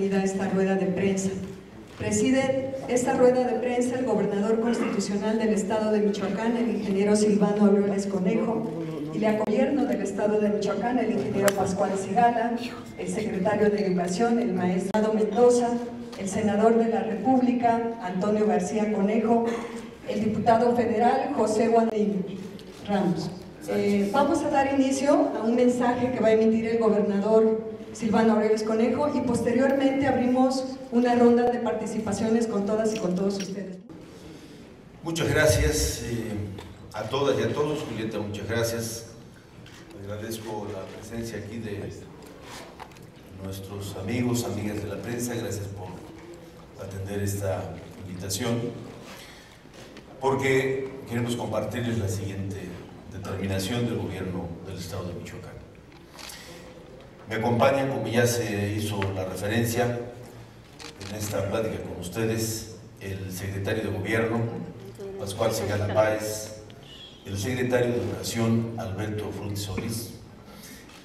Esta rueda de prensa. Preside esta rueda de prensa el gobernador constitucional del estado de Michoacán, el ingeniero Silvano Aureoles Conejo, y el gobierno del estado de Michoacán, el ingeniero Pascual Sigala, el secretario de Educación, el maestro Mendoza, el senador de la República, Antonio García Conejo, el diputado federal, José Guadalupe Ramos. Vamos a dar inicio a un mensaje que va a emitir el gobernador Silvano Aureoles Conejo y posteriormente abrimos una ronda de participaciones con todas y con todos ustedes. Muchas gracias a todas y a todos. Julieta, muchas gracias. Agradezco la presencia aquí de nuestros amigos, amigas de la prensa. Gracias por atender esta invitación, porque queremos compartirles la siguiente determinación del gobierno del estado de Michoacán. Me acompaña, como ya se hizo la referencia en esta plática con ustedes, el secretario de Gobierno, Pascual Sigala Páez, el secretario de Educación, Alberto Frutti Solís,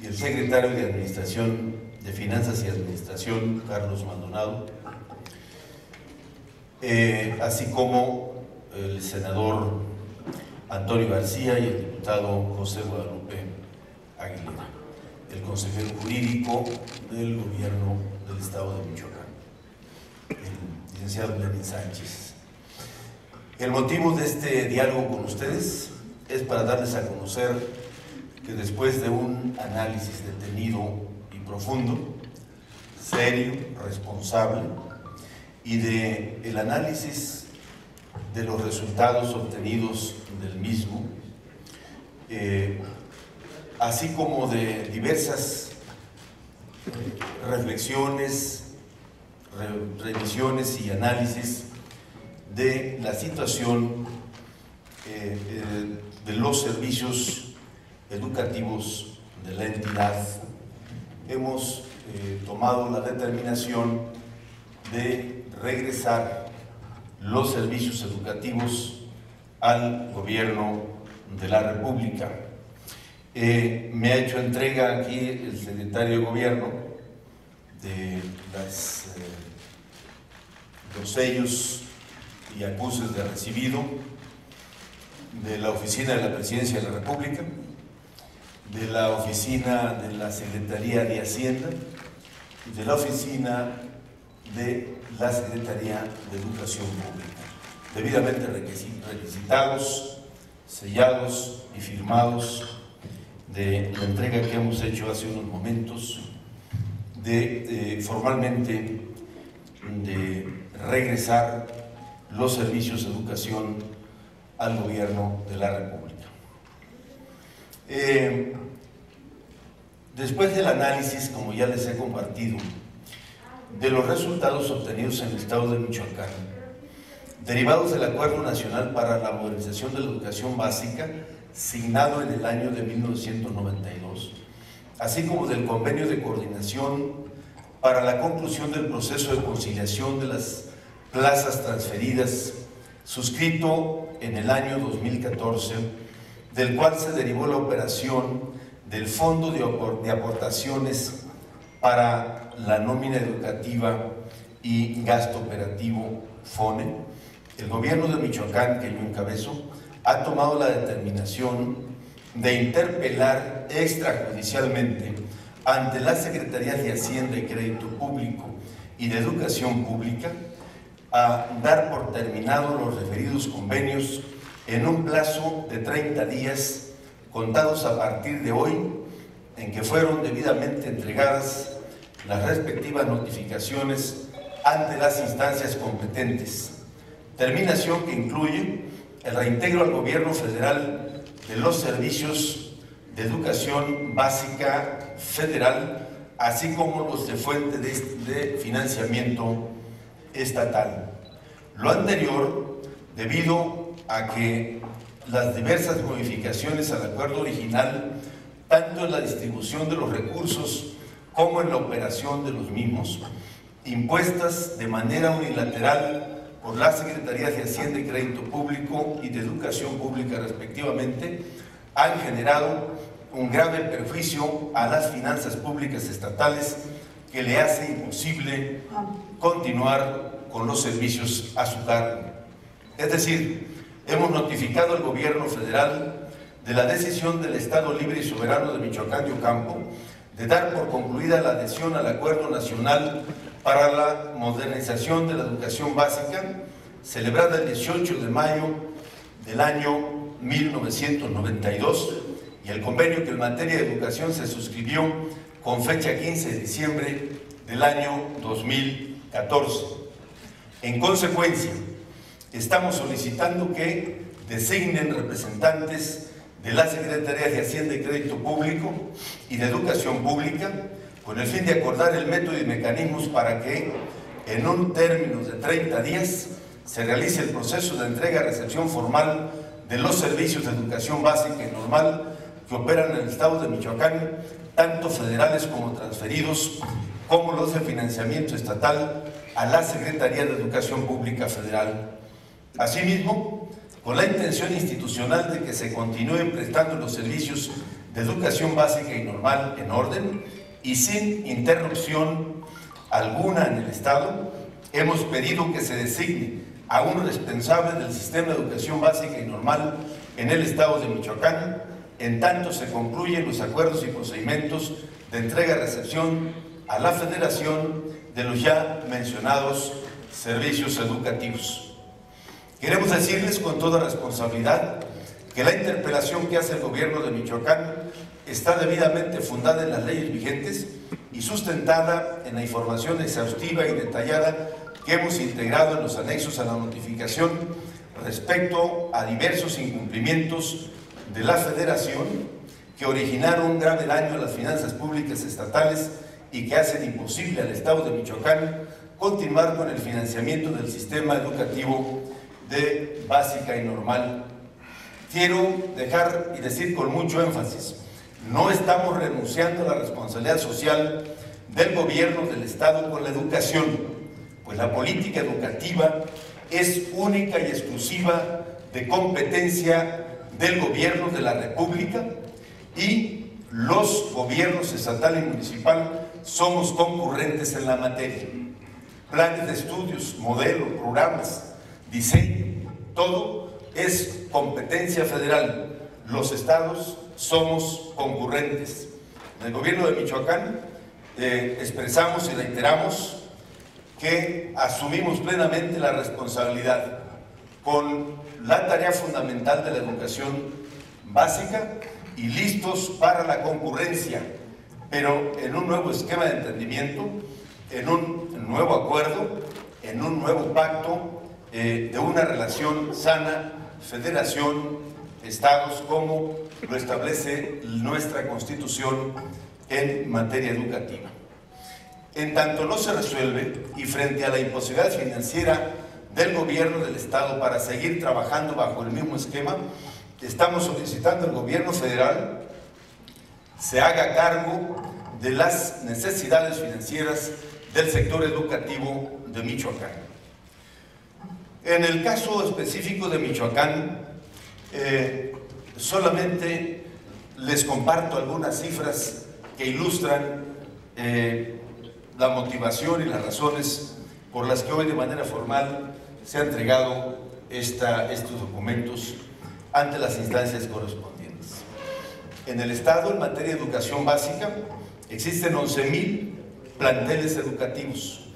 y el secretario de Administración, de Finanzas y Administración, Carlos Maldonado, así como el senador Antonio García y el diputado José Guadalupe Aguilera, el consejero jurídico del gobierno del estado de Michoacán, el licenciado Lenín Sánchez. El motivo de este diálogo con ustedes es para darles a conocer que después de un análisis detenido y profundo, serio, responsable, y de el análisis de los resultados obtenidos del mismo, así como de diversas reflexiones, revisiones y análisis de la situación de los servicios educativos de la entidad, hemos tomado la determinación de regresar los servicios educativos al gobierno de la República. Me ha hecho entrega aquí el secretario de Gobierno de los sellos y acuses de recibido de la Oficina de la Presidencia de la República, de la Oficina de la Secretaría de Hacienda y de la Oficina de la Secretaría de Educación Pública, debidamente requisitados, sellados y firmados, de la entrega que hemos hecho hace unos momentos, formalmente de regresar los servicios de educación al gobierno de la República. Después del análisis, como ya les he compartido, de los resultados obtenidos en el estado de Michoacán, derivados del Acuerdo Nacional para la Modernización de la Educación Básica, signado en el año de 1992, así como del Convenio de Coordinación para la conclusión del proceso de conciliación de las plazas transferidas, suscrito en el año 2014, del cual se derivó la operación del Fondo de Aportaciones para la Nómina Educativa y Gasto Operativo, FONE. El gobierno de Michoacán, que yo encabezo, ha tomado la determinación de interpelar extrajudicialmente ante las Secretarías de Hacienda y Crédito Público y de Educación Pública a dar por terminados los referidos convenios en un plazo de 30 días contados a partir de hoy, en que fueron debidamente entregadas las respectivas notificaciones ante las instancias competentes. Terminación que incluye el reintegro al gobierno federal de los servicios de educación básica federal, así como los de fuente de financiamiento estatal. Lo anterior debido a que las diversas modificaciones al acuerdo original, tanto en la distribución de los recursos como en la operación de los mismos, impuestas de manera unilateral por las Secretarías de Hacienda y Crédito Público y de Educación Pública respectivamente, han generado un grave perjuicio a las finanzas públicas estatales que le hace imposible continuar con los servicios a su cargo. Es decir, hemos notificado al gobierno federal de la decisión del Estado Libre y Soberano de Michoacán y Ocampo de dar por concluida la adhesión al Acuerdo Nacional para la Modernización de la Educación Básica, celebrada el 18 de mayo del año 1992, y el convenio que en materia de educación se suscribió con fecha 15 de diciembre del año 2014. En consecuencia, estamos solicitando que designen representantes de las Secretarías de Hacienda y Crédito Público y de Educación Pública con el fin de acordar el método y mecanismos para que en un término de 30 días se realice el proceso de entrega-recepción formal de los servicios de educación básica y normal que operan en el estado de Michoacán, tanto federales como transferidos, como los de financiamiento estatal a la Secretaría de Educación Pública Federal. Asimismo, con la intención institucional de que se continúen prestando los servicios de educación básica y normal en orden y sin interrupción alguna en el Estado, hemos pedido que se designe a un responsable del sistema de educación básica y normal en el Estado de Michoacán, en tanto se concluyen los acuerdos y procedimientos de entrega-recepción a la Federación de los ya mencionados servicios educativos. Queremos decirles con toda responsabilidad que la interpelación que hace el gobierno de Michoacán está debidamente fundada en las leyes vigentes y sustentada en la información exhaustiva y detallada que hemos integrado en los anexos a la notificación respecto a diversos incumplimientos de la Federación que originaron un grave daño a las finanzas públicas estatales y que hacen imposible al Estado de Michoacán continuar con el financiamiento del sistema educativo de básica y normal. Quiero dejar y decir con mucho énfasis, no estamos renunciando a la responsabilidad social del gobierno del Estado con la educación, pues la política educativa es única y exclusiva de competencia del gobierno de la República y los gobiernos estatal y municipal somos concurrentes en la materia. Planes de estudios, modelos, programas, diseño, todo es competencia federal. Los estados somos concurrentes. En el gobierno de Michoacán expresamos y reiteramos que asumimos plenamente la responsabilidad con la tarea fundamental de la educación básica y listos para la concurrencia, pero en un nuevo esquema de entendimiento, en un nuevo acuerdo, en un nuevo pacto de una relación sana, federación, estados, como lo establece nuestra Constitución en materia educativa. En tanto no se resuelve y frente a la imposibilidad financiera del gobierno del Estado para seguir trabajando bajo el mismo esquema, estamos solicitando al gobierno federal se haga cargo de las necesidades financieras del sector educativo de Michoacán. En el caso específico de Michoacán, solamente les comparto algunas cifras que ilustran la motivación y las razones por las que hoy de manera formal se ha entregado estos documentos ante las instancias correspondientes. En el Estado, en materia de educación básica, existen 11,000 planteles educativos,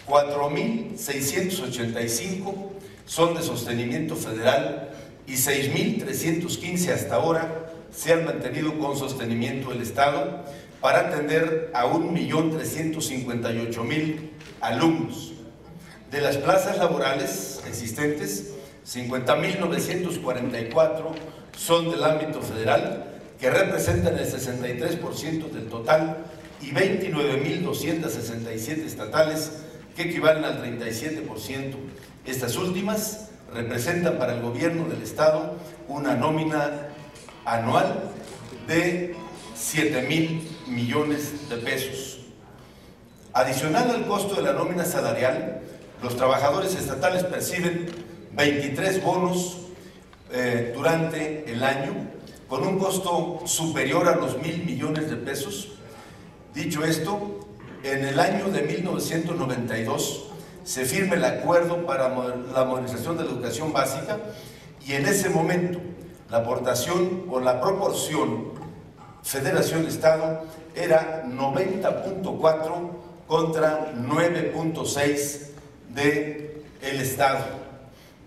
4,685 son de sostenimiento federal y 6,315 hasta ahora se han mantenido con sostenimiento del Estado para atender a 1,358,000 alumnos. De las plazas laborales existentes, 50,944 son del ámbito federal, que representan el 63% del total, y 29,267 estatales, que equivalen al 37%. Estas últimas representan para el gobierno del Estado una nómina anual de 7,000 millones de pesos. Adicional al costo de la nómina salarial, los trabajadores estatales perciben 23 bonos durante el año, con un costo superior a los 1,000 millones de pesos. Dicho esto, en el año de 1992 se firma el acuerdo para la modernización de la educación básica, y en ese momento la aportación o la proporción Federación-Estado era 90.4 contra 9.6 del Estado.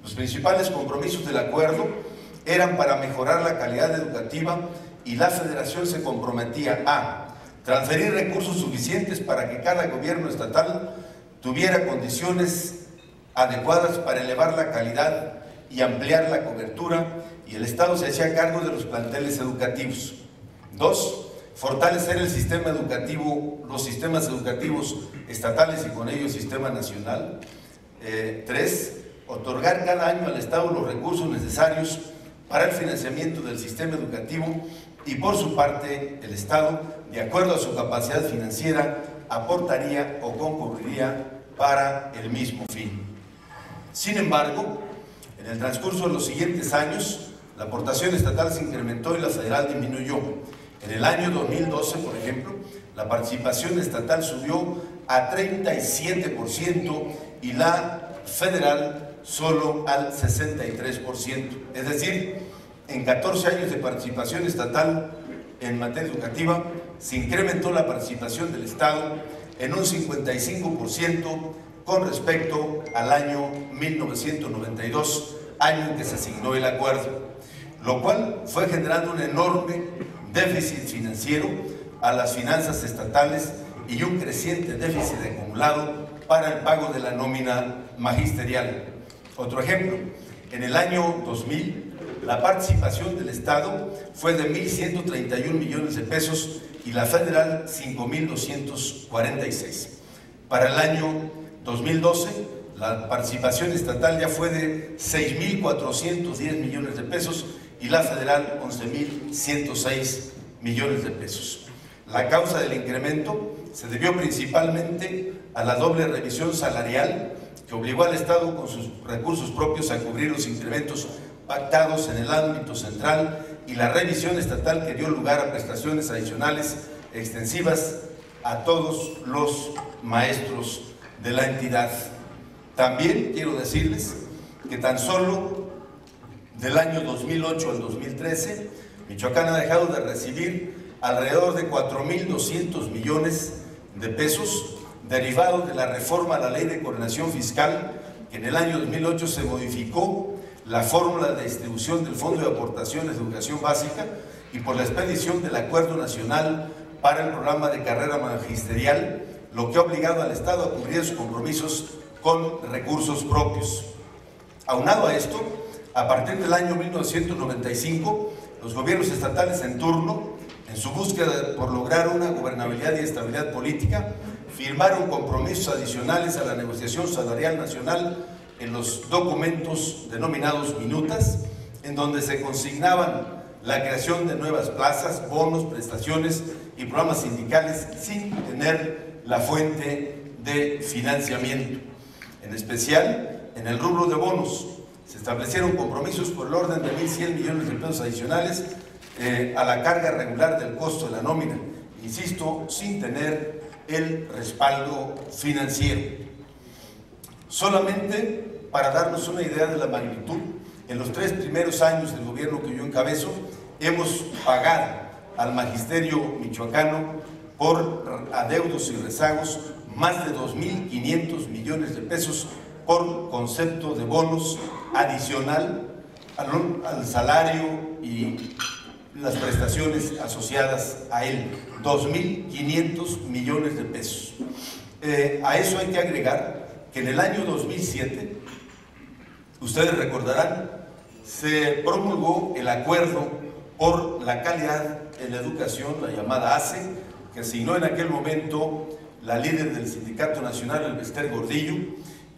Los principales compromisos del acuerdo eran para mejorar la calidad educativa, y la Federación se comprometía a transferir recursos suficientes para que cada gobierno estatal tuviera condiciones adecuadas para elevar la calidad y ampliar la cobertura, y el Estado se hacía cargo de los planteles educativos. 2. Fortalecer el sistema educativo, los sistemas educativos estatales y con ello el sistema nacional. 3. Otorgar cada año al Estado los recursos necesarios para el financiamiento del sistema educativo, y por su parte el Estado, de acuerdo a su capacidad financiera, aportaría o concurriría para el mismo fin. Sin embargo, en el transcurso de los siguientes años, la aportación estatal se incrementó y la federal disminuyó. En el año 2012, por ejemplo, la participación estatal subió a 37% y la federal solo al 63%. Es decir, en 14 años de participación estatal en materia educativa, se incrementó la participación del Estado en un 55% con respecto al año 1992, año en que se asignó el acuerdo, lo cual fue generando un enorme déficit financiero a las finanzas estatales y un creciente déficit acumulado para el pago de la nómina magisterial. Otro ejemplo, en el año 2000, la participación del Estado fue de 1.131 millones de pesos y la federal 5.246. Para el año 2012, la participación estatal ya fue de 6.410 millones de pesos y la federal 11.106 millones de pesos. La causa del incremento se debió principalmente a la doble revisión salarial que obligó al Estado con sus recursos propios a cubrir los incrementos pactados en el ámbito central, y la revisión estatal que dio lugar a prestaciones adicionales extensivas a todos los maestros de la entidad. También quiero decirles que tan solo del año 2008 al 2013, Michoacán ha dejado de recibir alrededor de 4.200 millones de pesos derivados de la reforma a la Ley de Coordinación Fiscal, que en el año 2008 se modificó la fórmula de distribución del Fondo de Aportaciones de Educación Básica, y por la expedición del Acuerdo Nacional para el Programa de Carrera Magisterial, lo que ha obligado al Estado a cubrir sus compromisos con recursos propios. Aunado a esto, a partir del año 1995, los gobiernos estatales en turno, en su búsqueda por lograr una gobernabilidad y estabilidad política, firmaron compromisos adicionales a la negociación salarial nacional en los documentos denominados minutas, en donde se consignaban la creación de nuevas plazas, bonos, prestaciones y programas sindicales sin tener la fuente de financiamiento. En especial, en el rubro de bonos, se establecieron compromisos por el orden de 1.100 millones de pesos adicionales a la carga regular del costo de la nómina, insisto, sin tener el respaldo financiero. Solamente para darnos una idea de la magnitud, en los 3 primeros años del gobierno que yo encabezo, hemos pagado al magisterio michoacano por adeudos y rezagos más de 2.500 millones de pesos por concepto de bonos adicional al salario y las prestaciones asociadas a él, 2.500 millones de pesos. A eso hay que agregar que en el año 2007, ustedes recordarán, se promulgó el Acuerdo por la Calidad en la Educación, la llamada ACE, que asignó en aquel momento la líder del Sindicato Nacional, Elbester Gordillo,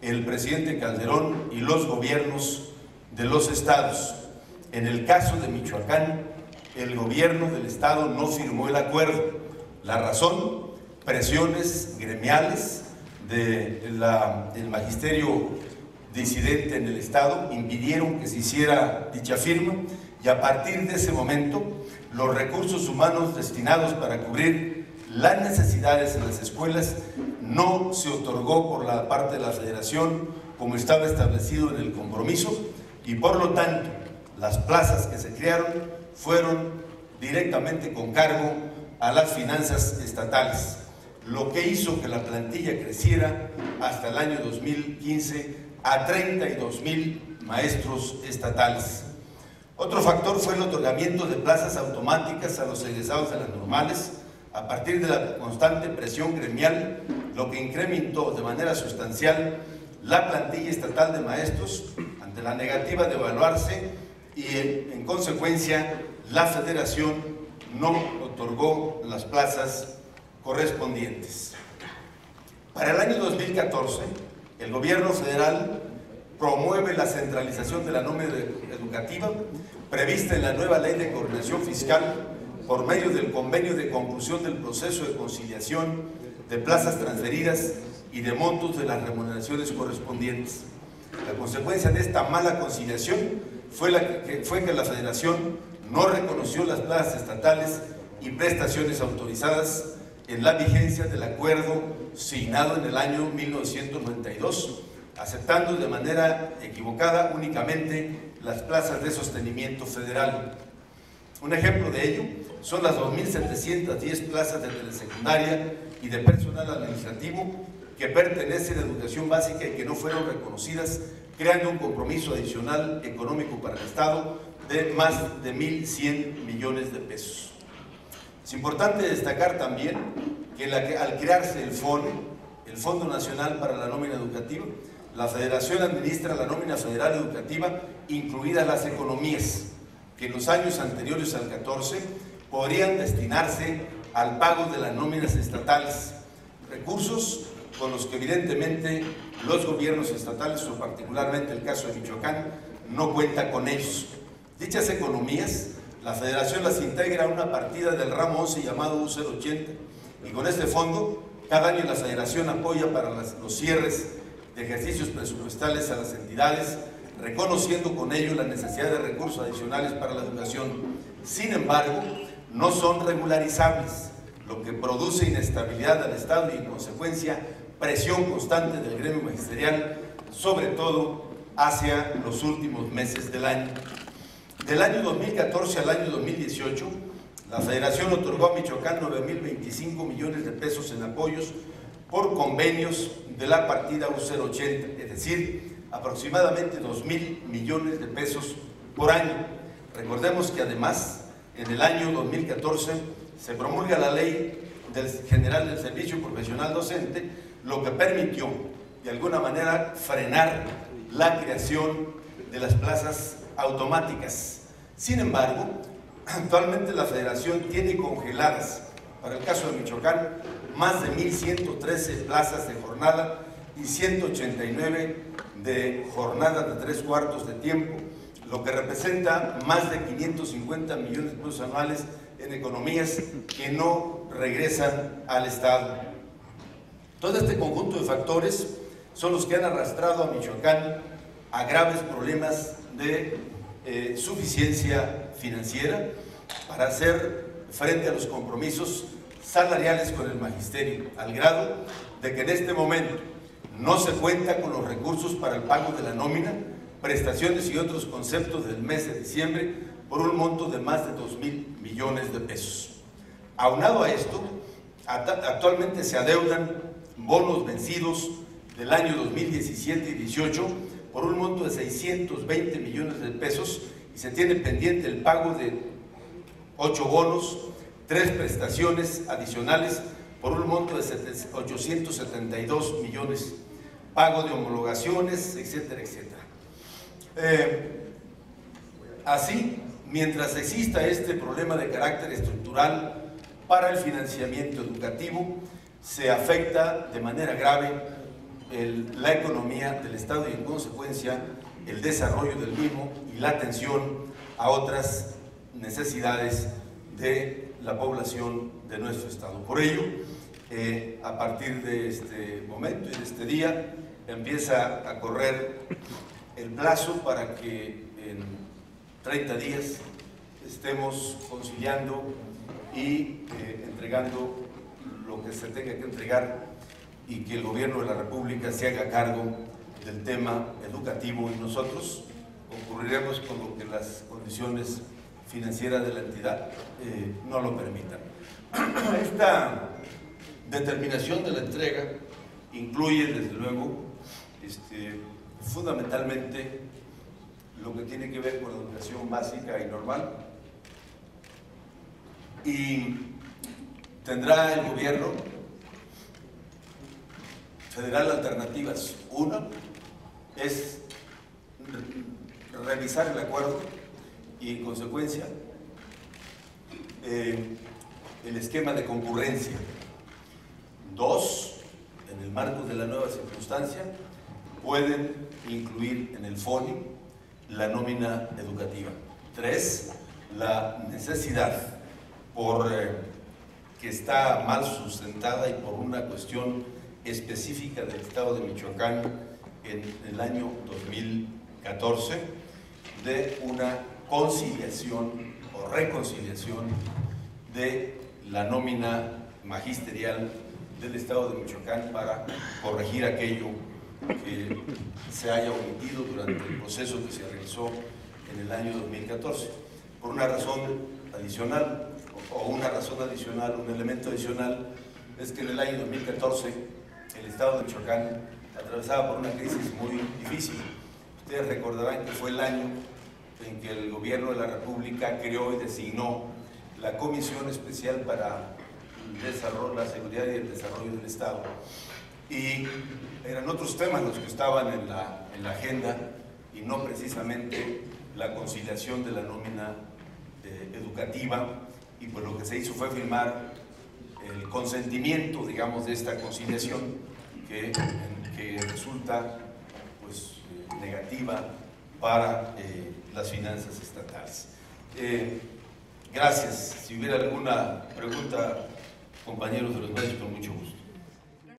el presidente Calderón y los gobiernos de los estados. En el caso de Michoacán, el gobierno del estado no firmó el acuerdo. La razón, presiones gremiales del magisterio disidente en el estado impidieron que se hiciera dicha firma, y a partir de ese momento los recursos humanos destinados para cubrir las necesidades en las escuelas no se otorgó por la parte de la Federación como estaba establecido en el compromiso, y por lo tanto las plazas que se crearon fueron directamente con cargo a las finanzas estatales, lo que hizo que la plantilla creciera hasta el año 2015 a 32,000 maestros estatales. Otro factor fue el otorgamiento de plazas automáticas a los egresados de las normales a partir de la constante presión gremial, lo que incrementó de manera sustancial la plantilla estatal de maestros ante la negativa de evaluarse, y en consecuencia la Federación no otorgó las plazas correspondientes. Para el año 2014, el gobierno federal promueve la centralización de la nómina educativa prevista en la nueva Ley de Coordinación Fiscal por medio del convenio de conclusión del proceso de conciliación de plazas transferidas y de montos de las remuneraciones correspondientes. La consecuencia de esta mala conciliación fue que la Federación no reconoció las plazas estatales y prestaciones autorizadas en la vigencia del acuerdo signado en el año 1992, aceptando de manera equivocada únicamente las plazas de sostenimiento federal. Un ejemplo de ello son las 2.710 plazas de telesecundaria y de personal administrativo que pertenecen a educación básica y que no fueron reconocidas, creando un compromiso adicional económico para el Estado de más de 1.100 millones de pesos. Es importante destacar también que al crearse el Fondo Nacional para la Nómina Educativa, la Federación administra la nómina federal educativa, incluidas las economías, que en los años anteriores al 14 podrían destinarse al pago de las nóminas estatales, recursos con los que evidentemente los gobiernos estatales, o particularmente el caso de Michoacán, no cuenta con ellos. Dichas economías, la Federación las integra a una partida del ramo 11 llamado U080, y con este fondo, cada año la Federación apoya para los cierres de ejercicios presupuestales a las entidades, reconociendo con ello la necesidad de recursos adicionales para la educación. Sin embargo, no son regularizables, lo que produce inestabilidad al Estado y, en consecuencia, presión constante del gremio magisterial, sobre todo hacia los últimos meses del año. Del año 2014 al año 2018, la Federación otorgó a Michoacán 9.025 millones de pesos en apoyos por convenios de la partida U080, es decir, aproximadamente 2.000 millones de pesos por año. Recordemos que además, en el año 2014 se promulga la Ley General del Servicio Profesional Docente, lo que permitió de alguna manera frenar la creación de las plazas automáticas. Sin embargo, actualmente la Federación tiene congeladas, para el caso de Michoacán, más de 1.113 plazas de jornada y 189 de jornada de 3/4 de tiempo, lo que representa más de 550 millones de pesos anuales en economías que no regresan al Estado. Todo este conjunto de factores son los que han arrastrado a Michoacán a graves problemas de suficiencia financiera para hacer frente a los compromisos salariales con el magisterio, al grado de que en este momento no se cuenta con los recursos para el pago de la nómina, prestaciones y otros conceptos del mes de diciembre por un monto de más de 2.000 millones de pesos. Aunado a esto, actualmente se adeudan bonos vencidos del año 2017 y 18 por un monto de 620 millones de pesos, y se tiene pendiente el pago de 8 bonos, 3 prestaciones adicionales por un monto de 872 millones, pago de homologaciones, etcétera, etcétera. Así, mientras exista este problema de carácter estructural para el financiamiento educativo, se afecta de manera grave la economía del Estado y, en consecuencia, el desarrollo del mismo y la atención a otras necesidades de la población de nuestro Estado. Por ello, a partir de este momento y de este día, empieza a correr el plazo para que en 30 días estemos conciliando y entregando lo que se tenga que entregar y que el gobierno de la República se haga cargo del tema educativo, y nosotros concurriremos con lo que las condiciones financieras de la entidad no lo permitan. Esta determinación de la entrega incluye, desde luego, fundamentalmente lo que tiene que ver con la educación básica y normal, y tendrá el gobierno federal alternativas. Una es revisar el acuerdo y, en consecuencia, el esquema de concurrencia. Dos, en el marco de la nueva circunstancia, pueden incluir en el FONI la nómina educativa. Tres, la necesidad, por que está mal sustentada y por una cuestión específica del Estado de Michoacán en el año 2014, de una conciliación o reconciliación de la nómina magisterial del Estado de Michoacán para corregir aquello que se haya omitido durante el proceso que se realizó en el año 2014. Por una razón adicional, un elemento adicional, es que en el año 2014 el Estado de Michoacán atravesaba por una crisis muy difícil. Ustedes recordarán que fue el año en que el gobierno de la República creó y designó la Comisión Especial para el Desarrollo, la Seguridad y el Desarrollo del Estado. Y eran otros temas los que estaban en la agenda, y no precisamente la conciliación de la nómina educativa, y pues lo que se hizo fue firmar el consentimiento, digamos, de esta conciliación que resulta pues negativa para las finanzas estatales. Gracias. Si hubiera alguna pregunta, compañeros de los medios, con mucho gusto.